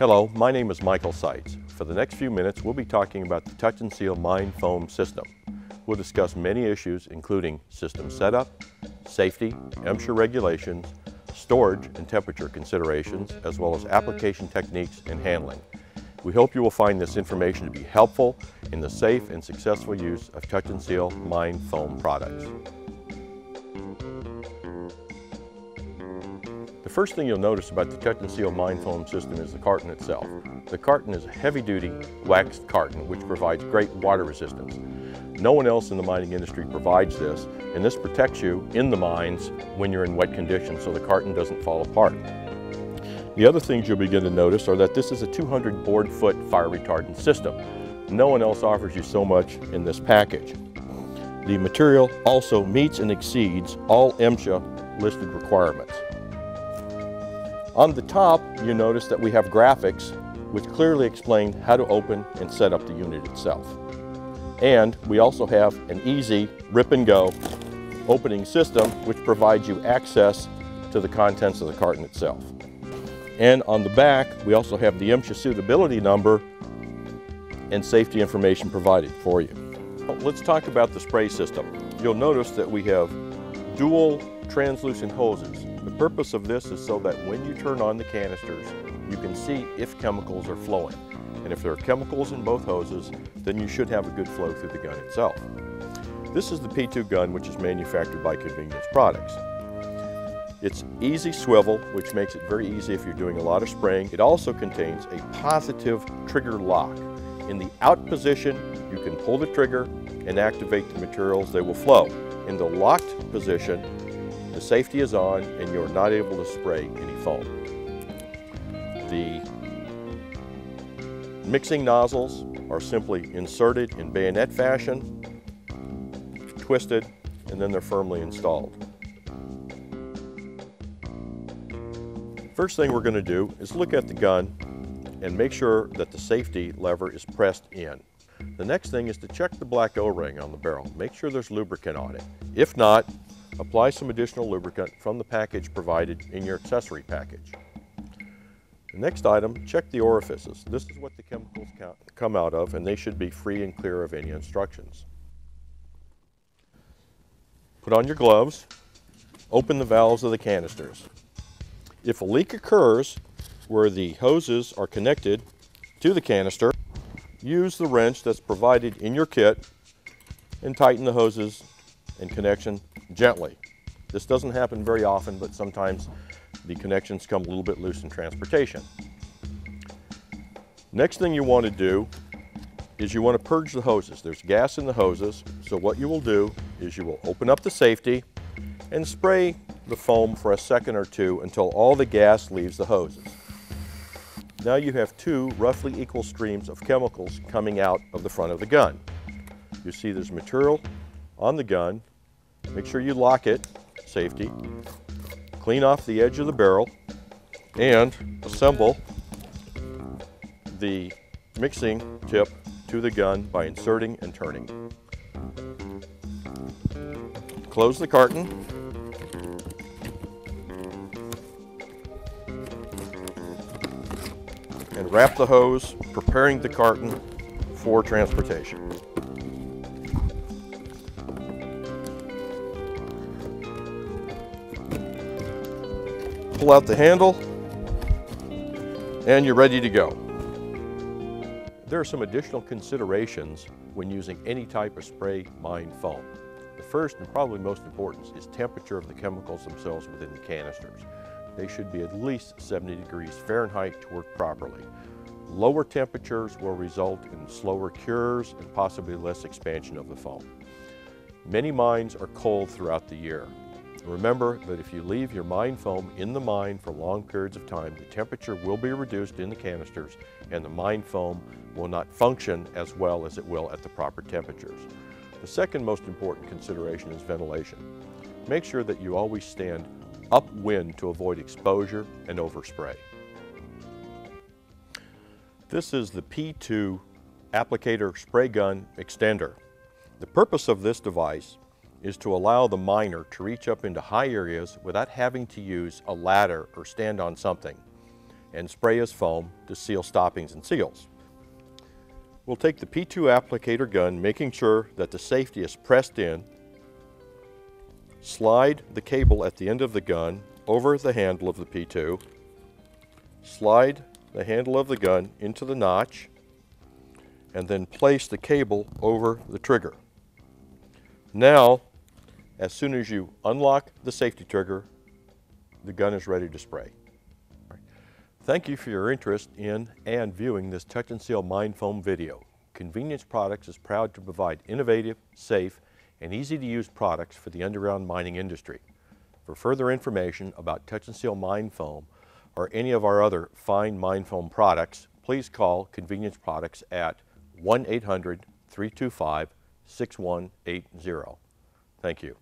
Hello, my name is Michael Seitz. For the next few minutes, we'll be talking about the Touch and Seal Mine Foam system. We'll discuss many issues including system setup, safety, MSHA regulations, storage and temperature considerations, as well as application techniques and handling. We hope you will find this information to be helpful in the safe and successful use of Touch and Seal Mine Foam products. The first thing you'll notice about the Touch and Seal Mine Foam system is the carton itself. The carton is a heavy-duty waxed carton which provides great water resistance. No one else in the mining industry provides this, and this protects you in the mines when you're in wet conditions so the carton doesn't fall apart. The other things you'll begin to notice are that this is a 200 board foot fire retardant system. No one else offers you so much in this package. The material also meets and exceeds all MSHA listed requirements. On the top, you notice that we have graphics which clearly explain how to open and set up the unit itself. And we also have an easy rip and go opening system which provides you access to the contents of the carton itself. And on the back, we also have the MSHA suitability number and safety information provided for you. Let's talk about the spray system. You'll notice that we have dual translucent hoses. The purpose of this is so that when you turn on the canisters, you can see if chemicals are flowing. And if there are chemicals in both hoses, then you should have a good flow through the gun itself. This is the P2 gun, which is manufactured by Convenience Products. It's easy swivel, which makes it very easy if you're doing a lot of spraying. It also contains a positive trigger lock. In the out position, you can pull the trigger and activate the materials. They will flow. In the locked position, the safety is on and you're not able to spray any foam. The mixing nozzles are simply inserted in bayonet fashion, twisted, and then they're firmly installed. First thing we're going to do is look at the gun and make sure that the safety lever is pressed in. The next thing is to check the black O-ring on the barrel. Make sure there's lubricant on it. If not, apply some additional lubricant from the package provided in your accessory package. The next item, check the orifices. This is what the chemicals come out of, and they should be free and clear of any instructions. Put on your gloves. Open the valves of the canisters. If a leak occurs where the hoses are connected to the canister, use the wrench that's provided in your kit and tighten the hoses and connection gently. This doesn't happen very often, but sometimes the connections come a little bit loose in transportation. Next thing you want to do is you want to purge the hoses. There's gas in the hoses, so what you will do is you will open up the safety and spray the foam for a second or two until all the gas leaves the hoses. Now you have two roughly equal streams of chemicals coming out of the front of the gun. You see there's material on the gun. Make sure you lock it, safety. Clean off the edge of the barrel and assemble the mixing tip to the gun by inserting and turning. Close the carton. And wrap the hose, preparing the carton for transportation. Pull out the handle, and you're ready to go. There are some additional considerations when using any type of spray mine foam. The first and probably most important is temperature of the chemicals themselves within the canisters. They should be at least 70 degrees Fahrenheit to work properly. Lower temperatures will result in slower cures and possibly less expansion of the foam. Many mines are cold throughout the year. Remember that if you leave your mine foam in the mine for long periods of time, the temperature will be reduced in the canisters and the mine foam will not function as well as it will at the proper temperatures. The second most important consideration is ventilation. Make sure that you always stand upwind to avoid exposure and overspray. This is the P2 applicator spray gun extender. The purpose of this device is to allow the miner to reach up into high areas without having to use a ladder or stand on something. and spray as foam to seal stoppings and seals. We'll take the P2 applicator gun, making sure that the safety is pressed in. Slide the cable at the end of the gun over the handle of the P2. Slide the handle of the gun into the notch, and then place the cable over the trigger. Now, as soon as you unlock the safety trigger, the gun is ready to spray. Thank you for your interest in and viewing this Touch and Seal Mine Foam video. Convenience Products is proud to provide innovative, safe, and easy to use products for the underground mining industry. For further information about Touch and Seal Mine Foam or any of our other fine mine foam products, please call Convenience Products at 1-800-325-6180. Thank you.